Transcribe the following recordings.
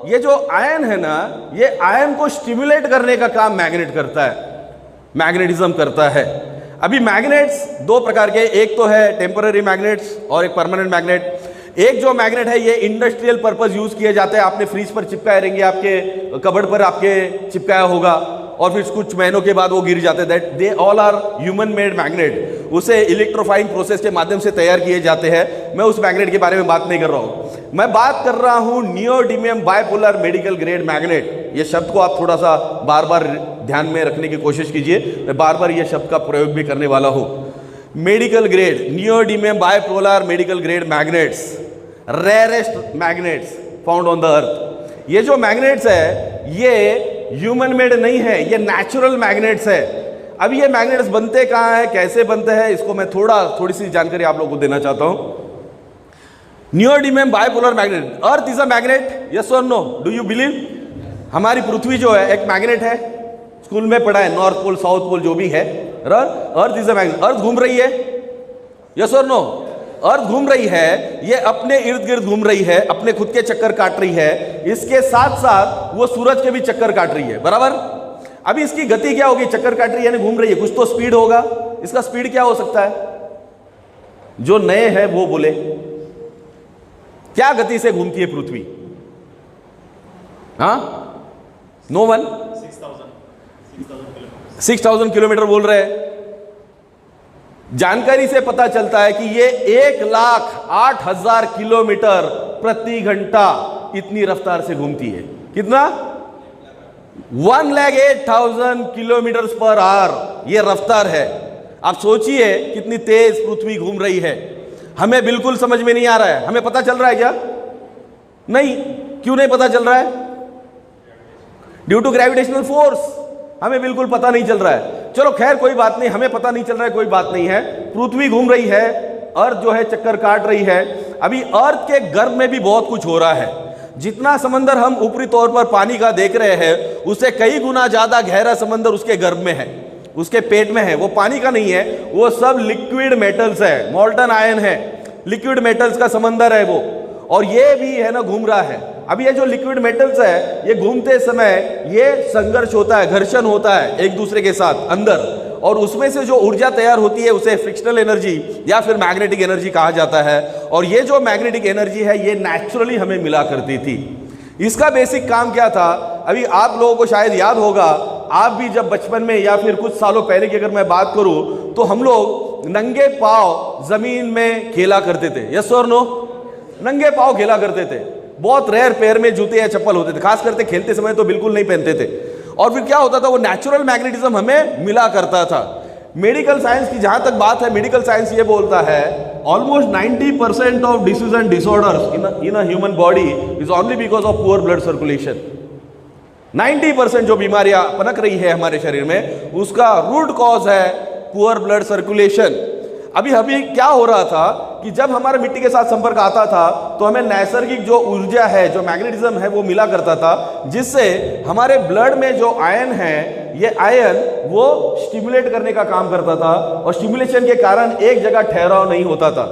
ये जो आयन है ना, ये आयन को स्टिमुलेट करने का काम मैग्नेट करता है, मैग्नेटिज्म करता है। अभी मैग्नेट्स दो प्रकार के, एक तो है टेम्पररी मैग्नेट्स और एक परमानेंट मैग्नेट। एक जो मैग्नेट है ये इंडस्ट्रियल पर्पस यूज किए जाते हैं, आपने फ्रिज पर चिपकाए रहेंगे, आपके कबर्ड पर आपके चिपकाया होगा और फिर कुछ महीनों के बाद वो गिर जाते हैं। That they all are human made magnet, उसे इलेक्ट्रोफाइन प्रोसेस के माध्यम से तैयार किए जाते हैं। मैं उस मैग्नेट के बारे में बात नहीं कर रहा हूं, मैं बात कर रहा हूं neodymium bipolar medical grade magnet. ये शब्द को आप थोड़ा सा बार बार ध्यान में रखने की कोशिश कीजिए, मैं बार बार ये शब्द का प्रयोग भी करने वाला हूं। Medical grade neodymium bipolar medical grade magnets, rarest magnets found on the earth. ये जो मैग्नेट्स है ये ह्यूमन मेड नहीं है, ये नेचुरल मैग्नेट्स है। अब ये मैग्नेट्स बनते कहाँ हैं, कैसे बनते हैं, इसको मैं थोड़ी सी जानकारी आप लोगों को देना चाहता हूं। Neodymium bipolar magnet, earth is a magnet, yes और नो, डू यू बिलीव? हमारी पृथ्वी जो है एक मैग्नेट है, स्कूल में पढ़ा है, नॉर्थ पोल साउथ पोल जो भी है, अर्थ इज अ मैग्नेट। अर्थ घूम रही है, यस और नो? अर्थ घूम रही है, ये अपने इर्द गिर्द घूम रही है, अपने खुद के चक्कर काट रही है, इसके साथ साथ वो सूरज के भी चक्कर काट रही है, बराबर। अभी इसकी गति क्या होगी, चक्कर काट रही है यानी घूम रही है, कुछ तो स्पीड होगा। इसका स्पीड क्या हो सकता है, जो नए हैं वो बोले, क्या गति से घूमती है पृथ्वी? हाँ, नो वन? 6,000 किलोमीटर बोल रहे हैं। जानकारी से पता चलता है कि ये 1,08,000 किलोमीटर प्रति घंटा इतनी रफ्तार से घूमती है। कितना? 1,08,000 किलोमीटर पर आवर ये रफ्तार है। आप सोचिए कितनी तेज पृथ्वी घूम रही है। हमें बिल्कुल समझ में नहीं आ रहा है। हमें पता चल रहा है क्या? नहीं। क्यों नहीं पता चल रहा है? ड्यू टू ग्रेविटेशनल फोर्स हमें बिल्कुल पता नहीं चल रहा है। चलो खैर कोई बात नहीं, हमें पता नहीं चल रहा है, कोई बात नहीं है। पृथ्वी घूम रही है, अर्थ जो है चक्कर काट रही है। अभी अर्थ के गर्भ में भी बहुत कुछ हो रहा है। जितना समंदर हम ऊपरी तौर पर पानी का देख रहे हैं, उससे कई गुना ज्यादा गहरा समंदर उसके गर्भ में है, उसके पेट में है। वो पानी का नहीं है, वो सब लिक्विड मेटल्स है, मोल्टन आयन है, लिक्विड मेटल्स का समंदर है वो। और ये भी है ना घूम रहा है। अब ये जो लिक्विड मेटल्स है, ये घूमते समय ये संघर्ष होता है, घर्षण होता है एक दूसरे के साथ अंदर, और उसमें से जो ऊर्जा तैयार होती है उसे फ्रिक्शनल एनर्जी या फिर मैग्नेटिक एनर्जी कहा जाता है। और ये जो मैग्नेटिक एनर्जी है ये नेचुरली हमें मिला करती थी। इसका बेसिक काम क्या था, अभी आप लोगों को शायद याद होगा, आप भी जब बचपन में या फिर कुछ सालों पहले की अगर मैं बात करूं तो हम लोग नंगे पांव जमीन में खेला करते थे, यस और नो? नंगे पांव खेला करते थे। बहुत रेयर पैर में जूते या चप्पल होते थे, खास करके खेलते समय तो बिल्कुल नहीं पहनते थे। और फिर क्या होता था, वो नेचुरल मैग्नेटिज्म हमें मिला करता था। मेडिकल साइंस की जहां तक बात है, मेडिकल साइंस ये बोलता है almost 90% of disease and disorders in a human body is only because of poor blood circulation. 90% जो बीमारियां पनक रही है हमारे शरीर में, उसका रूट कॉज है पुअर ब्लड सर्कुलेशन। अभी क्या हो रहा था कि जब हमारे मिट्टी के साथ संपर्क आता था तो हमें नैसर्गिक जो ऊर्जा है, जो मैग्नेटिज्म है, वो मिला करता था, जिससे हमारे ब्लड में जो आयन है, ये आयन वो स्टिमुलेट करने का काम करता था। और स्टिमुलेशन के कारण एक जगह ठहराव नहीं होता था।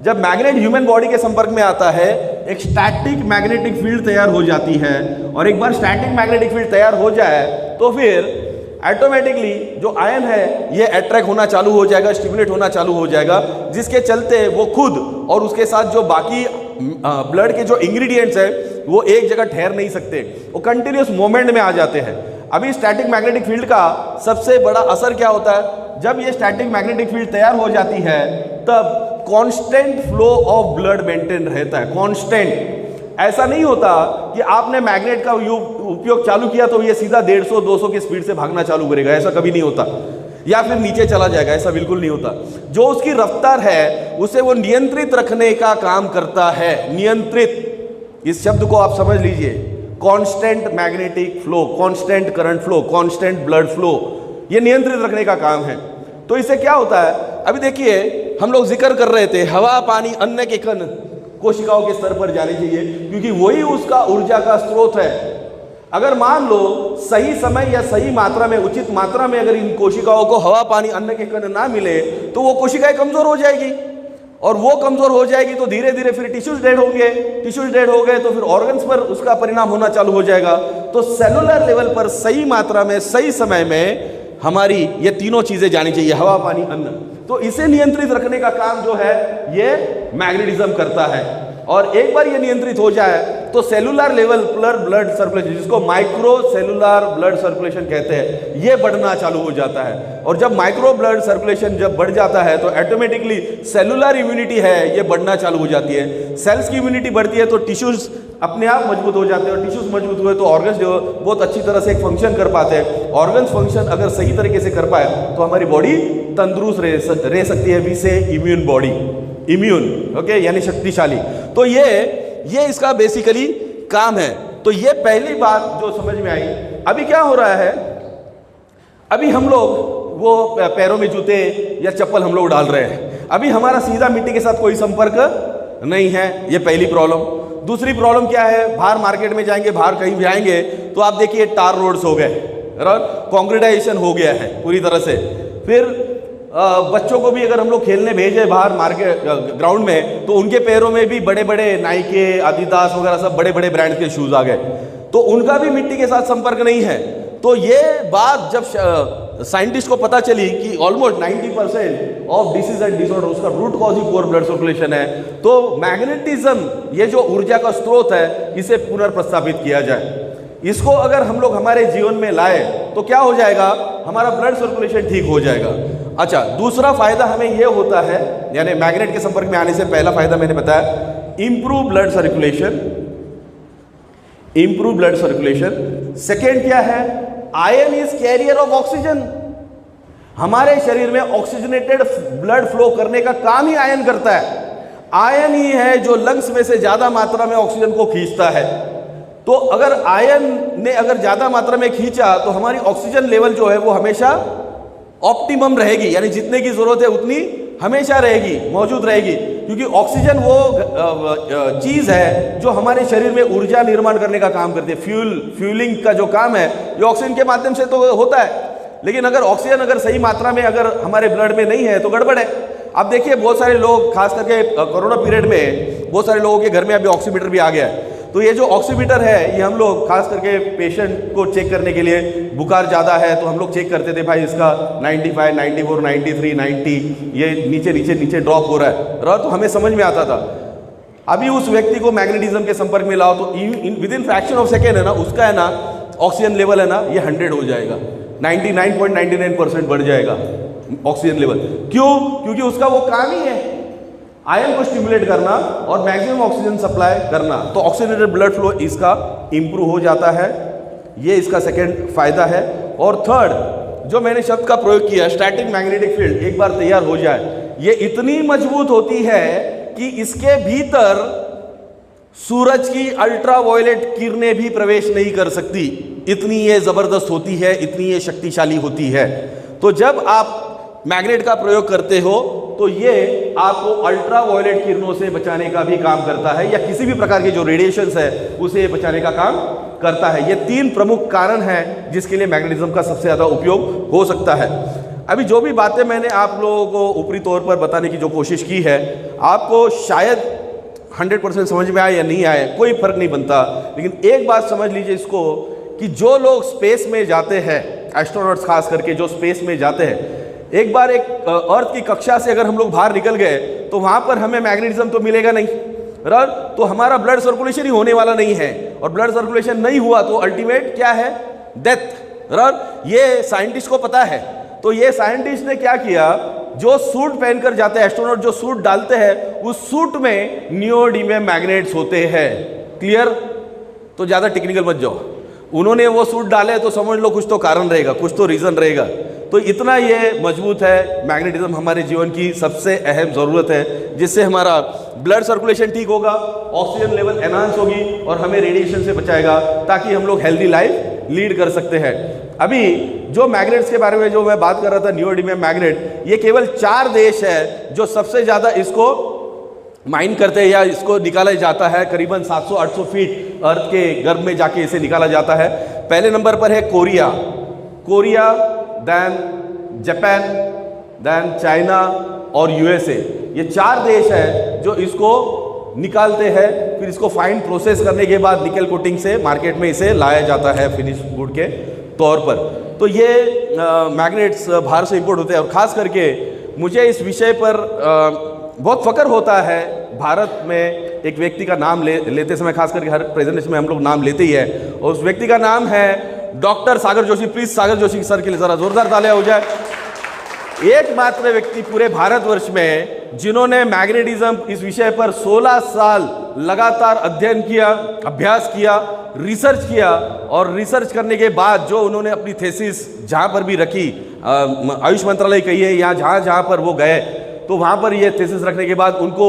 जब मैग्नेट ह्यूमन बॉडी के संपर्क में आता है, एक स्टैटिक मैग्नेटिक फील्ड तैयार हो जाती है। और एक बार स्टैटिक मैग्नेटिक फील्ड तैयार हो जाए तो फिर ऑटोमेटिकली जो आयन है ये अट्रैक्ट होना चालू हो जाएगा, स्टिमुलेट होना चालू हो जाएगा, जिसके चलते वो खुद और उसके साथ जो बाकी ब्लड के जो इंग्रेडिएंट्स है वो एक जगह ठहर नहीं सकते, वो कंटिन्यूस मूवमेंट में आ जाते हैं। अभी स्टैटिक मैग्नेटिक फील्ड का सबसे बड़ा असर क्या होता है, जब ये स्टैटिक मैग्नेटिक फील्ड तैयार हो जाती है तब constant flow of blood maintain रहता है, कांस्टेंट। ऐसा नहीं होता कि आपने मैग्नेट का उपयोग चालू किया तो ये सीधा 150-200 की स्पीड से भागना चालू करेगा, ऐसा कभी नहीं होता, या फिर नीचे चला जाएगा, ऐसा बिल्कुल नहीं होता। जो उसकी रफ्तार है उसे वो नियंत्रित रखने का काम करता है। नियंत्रित, इस शब्द को आप समझ लीजिए, constant magnetic flow, constant current flow, constant blood flow, ये नियंत्रित रखने का काम है। तो इससे क्या होता है, अभी देखिए हम लोग जिक्र कर रहे थे हवा, पानी, अन्न के कण कोशिकाओं के स्तर पर जाने चाहिए, क्योंकि वही उसका ऊर्जा का स्रोत है। अगर मान लो सही समय या सही मात्रा में, उचित मात्रा में अगर इन कोशिकाओं को हवा, पानी, अन्न के कण ना मिले तो वो कोशिकाएं कमजोर हो जाएगी। और वो कमजोर हो जाएगी तो धीरे धीरे फिर टिश्यूज डेड होंगे, टिश्यूज डेड हो गए तो फिर ऑर्गन्स पर उसका परिणाम होना चालू हो जाएगा। तो सेलुलर लेवल पर सही मात्रा में सही समय में हमारी ये तीनों चीजें जानी चाहिए, हवा, पानी, अन्न। तो इसे नियंत्रित रखने का काम जो है ये मैग्नेटिज्म करता है। और एक बार ये नियंत्रित हो जाए तो सेलुलर लेवल पर ब्लड सर्कुलेशन, जिसको माइक्रो सेलुलर ब्लड सर्कुलेशन कहते हैं, ये बढ़ना चालू हो जाता है। और जब माइक्रो ब्लड सर्कुलेशन जब बढ़ जाता है तो ऑटोमेटिकली सेलुलर इम्यूनिटी है ये बढ़ना चालू हो जाती है। सेल्स की इम्यूनिटी बढ़ती है तो टिश्यूज अपने आप मजबूत हो जाते हैं, और टिश्यूज मजबूत हुए तो ऑर्गन्स जो बहुत अच्छी तरह से एक फंक्शन कर पाते हैं। ऑर्गन्स फंक्शन अगर सही तरीके से कर पाए तो हमारी बॉडी तंदुरुस्त रह सकती है। वी से इम्यून बॉडी, इम्यून, ओके, यानी शक्तिशाली। तो ये इसका बेसिकली काम है। तो ये पहली बात जो समझ में आई। अभी क्या हो रहा है, अभी हम लोग वो पैरों में जूते या चप्पल हम लोग डाल रहे हैं, अभी हमारा सीधा मिट्टी के साथ कोई संपर्क नहीं है, ये पहली प्रॉब्लम। दूसरी प्रॉब्लम क्या है, बाहर मार्केट में जाएंगे, बाहर कहीं भी आएंगे तो आप देखिए टार रोड्स हो गए, कॉन्क्रीटाइजेशन हो गया है पूरी तरह से। फिर बच्चों को भी अगर हम लोग खेलने भेजे बाहर मार्केट ग्राउंड में तो उनके पैरों में भी बड़े बड़े नाइके, आदिदास वगैरह सब बड़े बड़े ब्रांड के शूज आ गए, तो उनका भी मिट्टी के साथ संपर्क नहीं है। तो ये बात जब साइंटिस्ट को पता चली कि almost 90% of disease and disorder उसका root cause he poor blood circulation है, तो मैग्नेटिज्म ये जो ऊर्जा का स्रोत है इसे पुनर्प्रस्थापित किया जाए। इसको अगर हम लोग हमारे जीवन में लाए तो क्या हो जाएगा, हमारा ब्लड सर्कुलेशन ठीक हो जाएगा। अच्छा, दूसरा फायदा हमें यह होता है, यानी मैग्नेट के संपर्क में आने से पहला फायदा मैंने बताया, improve blood circulation, improve blood circulation. Second क्या है, iron is carrier of oxygen. हमारे शरीर में ऑक्सीजनेटेड ब्लड फ्लो करने का काम ही आयरन करता है। आयरन ही है जो लंग्स में से ज्यादा मात्रा में ऑक्सीजन को खींचता है। तो अगर आयरन ने अगर ज्यादा मात्रा में खींचा तो हमारी ऑक्सीजन लेवल जो है वो हमेशा ऑप्टिमम रहेगी, यानी जितने की जरूरत है उतनी हमेशा रहेगी, मौजूद रहेगी। क्योंकि ऑक्सीजन वो चीज है जो हमारे शरीर में ऊर्जा निर्माण करने का काम करती है। फ्यूलिंग का जो काम है ये ऑक्सीजन के माध्यम से तो होता है, लेकिन अगर ऑक्सीजन अगर सही मात्रा में अगर हमारे ब्लड में नहीं है तो गड़बड़ है। अब देखिए बहुत सारे लोग, खास करके कोरोना पीरियड में बहुत सारे लोगों के घर में अभी ऑक्सीमीटर भी आ गया है। तो ये जो ऑक्सीमीटर है ये हम लोग खास करके पेशेंट को चेक करने के लिए, बुखार ज़्यादा है तो हम लोग चेक करते थे, भाई इसका 95, 94, 93, 90 ये नीचे नीचे नीचे ड्रॉप हो रहा है, तो हमें समझ में आता था। अभी उस व्यक्ति को मैग्नेटिज्म के संपर्क में लाओ तो with in fraction of second है ना, उसका है ना ऑक्सीजन लेवल है ना ये 100 हो जाएगा, 99.99% बढ़ जाएगा ऑक्सीजन लेवल। क्यों? क्योंकि उसका वो काम ही है आयरन को स्टिमुलेट करना और मैक्सिमम ऑक्सीजन सप्लाई करना। तो ऑक्सीजनेटेड ब्लड फ्लो इसका इंप्रूव हो जाता है, ये इसका सेकंड फायदा है। और थर्ड जो मैंने शब्द का प्रयोग किया, स्टैटिक मैग्नेटिक फील्ड, एक बार तैयार हो जाए ये इतनी मजबूत होती है कि इसके भीतर सूरज की अल्ट्रावायलेट किरणें भी प्रवेश नहीं कर सकती, इतनी ये जबरदस्त होती है, इतनी ये शक्तिशाली होती है। तो जब आप मैग्नेट का प्रयोग करते हो तो ये आपको अल्ट्रावायलेट किरणों से बचाने का भी काम करता है, या किसी भी प्रकार के जो रेडिएशंस है उसे बचाने का काम करता है। ये तीन प्रमुख कारण हैं जिसके लिए मैग्नेटिज्म का सबसे ज्यादा उपयोग हो सकता है। अभी जो भी बातें मैंने आप लोगों को ऊपरी तौर पर बताने की जो कोशिश की है, आपको शायद 100% समझ में आए या नहीं आए कोई फर्क नहीं बनता, लेकिन एक बात समझ लीजिए इसको कि जो लोग स्पेस में जाते हैं, एस्ट्रोनॉट्स खास करके जो स्पेस में जाते हैं, एक बार एक अर्थ की कक्षा से अगर हम लोग बाहर निकल गए तो वहां पर हमें मैग्नेटिज्म तो मिलेगा नहीं, तो हमारा ब्लड सर्कुलेशन ही होने वाला नहीं है, और ब्लड सर्कुलेशन नहीं हुआ तो अल्टीमेट क्या है, डेथ। ये साइंटिस्ट को पता है। तो ये साइंटिस्ट ने क्या किया, जो सूट पहनकर जाते हैं एस्ट्रोनॉट, जो सूट डालते हैं उस सूट में नियोडिमियम मैग्नेट्स होते हैं। क्लियर? तो ज्यादा टेक्निकल मत जाओ, उन्होंने वो सूट डाले तो समझ लो कुछ तो कारण रहेगा, कुछ तो रीजन रहेगा। तो इतना ये मजबूत है मैग्नेटिज्म, हमारे जीवन की सबसे अहम ज़रूरत है, जिससे हमारा ब्लड सर्कुलेशन ठीक होगा, ऑक्सीजन लेवल एनहांस होगी और हमें रेडिएशन से बचाएगा, ताकि हम लोग हेल्दी लाइफ लीड कर सकते हैं। अभी जो मैग्नेट्स के बारे में जो मैं बात कर रहा था, नियोडिमियम मैग्नेट, ये केवल 4 देश है जो सबसे ज़्यादा इसको माइन करते हैं या इसको निकाला जाता है। करीबन 700-800 फीट अर्थ के गर्भ में जाके इसे निकाला जाता है। पहले नंबर पर है Korea, then Japan, then China, और यूएसए, ये 4 देश है जो इसको निकालते हैं, फिर इसको फाइन प्रोसेस करने के बाद निकल कोटिंग से मार्केट में इसे लाया जाता है फिनिश गुड के तौर पर। तो ये मैग्नेट्स बाहर से इंपोर्ट होते हैं। और ख़ास करके मुझे इस विषय पर बहुत फ़ख्र होता है, भारत में एक व्यक्ति का नाम लेते समय, खास करके हर प्रेजेंटेशन में हम लोग नाम लेते ही है, और उस व्यक्ति का नाम है doctor Sagar Joshi. Please Sagar Joshi sir के लिए ज़रा जोरदार तालियां हो जाए। एकमात्र व्यक्ति पूरे भारतवर्ष में जिन्होंने मैग्नेटिज्म इस विषय पर 16 साल लगातार अध्ययन किया, अभ्यास किया, रिसर्च किया, और रिसर्च करने के बाद जो उन्होंने अपनी थीसिस जहाँ पर भी रखी, आयुष मंत्रालय कही है, या जहाँ जहाँ पर वो गए, तो वहाँ पर ये थीसिस रखने के बाद उनको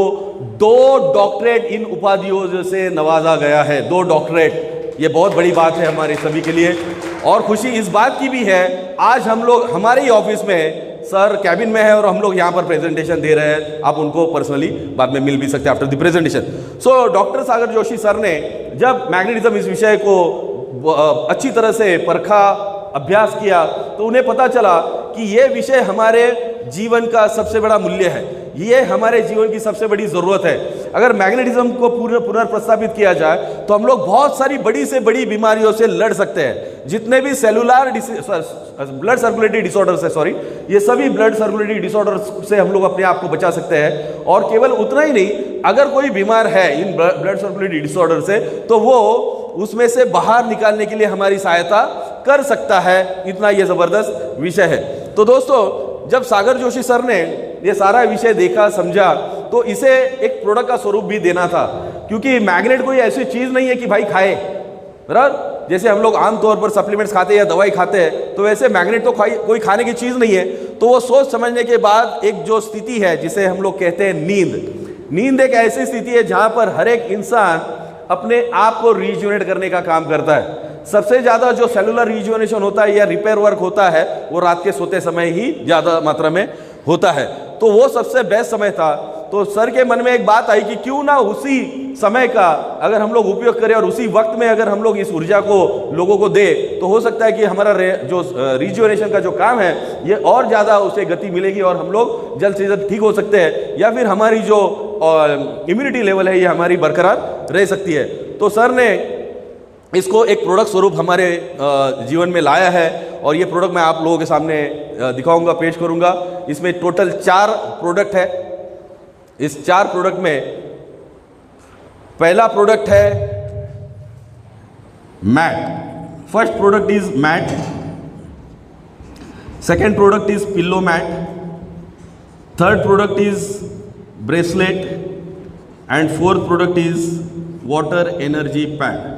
2 डॉक्टरेट इन उपाधियों से नवाजा गया है। 2 डॉक्टरेट, ये बहुत बड़ी बात है हमारे सभी के लिए। और खुशी इस बात की भी है, आज हम लोग हमारे ही ऑफिस में, सर कैबिन में है और हम लोग यहाँ पर प्रेजेंटेशन दे रहे हैं। आप उनको पर्सनली बाद में मिल भी सकते हैं after the presentation. So doctor Sagar Joshi sir ने जब मैग्नेटिज्म इस विषय को अच्छी तरह से परखा, अभ्यास किया, तो उन्हें पता चला कि ये विषय हमारे जीवन का सबसे बड़ा मूल्य है, ये हमारे जीवन की सबसे बड़ी ज़रूरत है। अगर मैग्नेटिज्म को पुनर्प्रस्तावित किया जाए तो हम लोग बहुत सारी बड़ी से बड़ी बीमारियों से लड़ सकते हैं। जितने भी सेलुलर ब्लड सर्कुलेटरी डिसऑर्डर्स है, सॉरी, ये सभी ब्लड सर्कुलेटरी डिसऑर्डर्स से हम लोग अपने आप को बचा सकते हैं। और केवल उतना ही नहीं, अगर कोई बीमार है इन ब्लड सर्कुलेटरी डिसऑर्डर से, तो वो उसमें से बाहर निकालने के लिए हमारी सहायता कर सकता है। इतना ये ज़बरदस्त विषय है। तो दोस्तों, जब सागर जोशी सर ने ये सारा विषय देखा, समझा, तो इसे एक प्रोडक्ट का स्वरूप भी देना था, क्योंकि मैग्नेट कोई ऐसी चीज़ नहीं है कि भाई खाए, बराबर। जैसे हम लोग आमतौर पर सप्लीमेंट्स खाते हैं या दवाई खाते हैं, तो वैसे मैग्नेट तो कोई खाने की चीज़ नहीं है। तो वो सोच समझने के बाद एक जो स्थिति है जिसे हम लोग कहते हैं नींद एक ऐसी स्थिति है जहाँ पर हर एक इंसान अपने आप को रिजुवेनेट करने का काम करता है। सबसे ज़्यादा जो सेलुलर रिजुवेनेशन होता है या रिपेयर वर्क होता है, वो रात के सोते समय ही ज़्यादा मात्रा में होता है। तो वो सबसे बेस्ट समय था। तो सर के मन में एक बात आई कि क्यों ना उसी समय का अगर हम लोग उपयोग करें और उसी वक्त में अगर हम लोग इस ऊर्जा को लोगों को दे, तो हो सकता है कि हमारा जो रिजुवेनेशन का जो काम है, ये और ज़्यादा उसे गति मिलेगी और हम लोग जल्द से जल्द ठीक हो सकते हैं, या फिर हमारी जो इम्यूनिटी लेवल है ये हमारी बरकरार रह सकती है। तो सर ने इसको एक प्रोडक्ट स्वरूप हमारे जीवन में लाया है, और ये प्रोडक्ट मैं आप लोगों के सामने दिखाऊंगा, पेश करूंगा। इसमें टोटल 4 प्रोडक्ट है। इस 4 प्रोडक्ट में पहला प्रोडक्ट है mat. First product is mat, second product is pillow mat, third product is bracelet, and fourth product is water energy pad.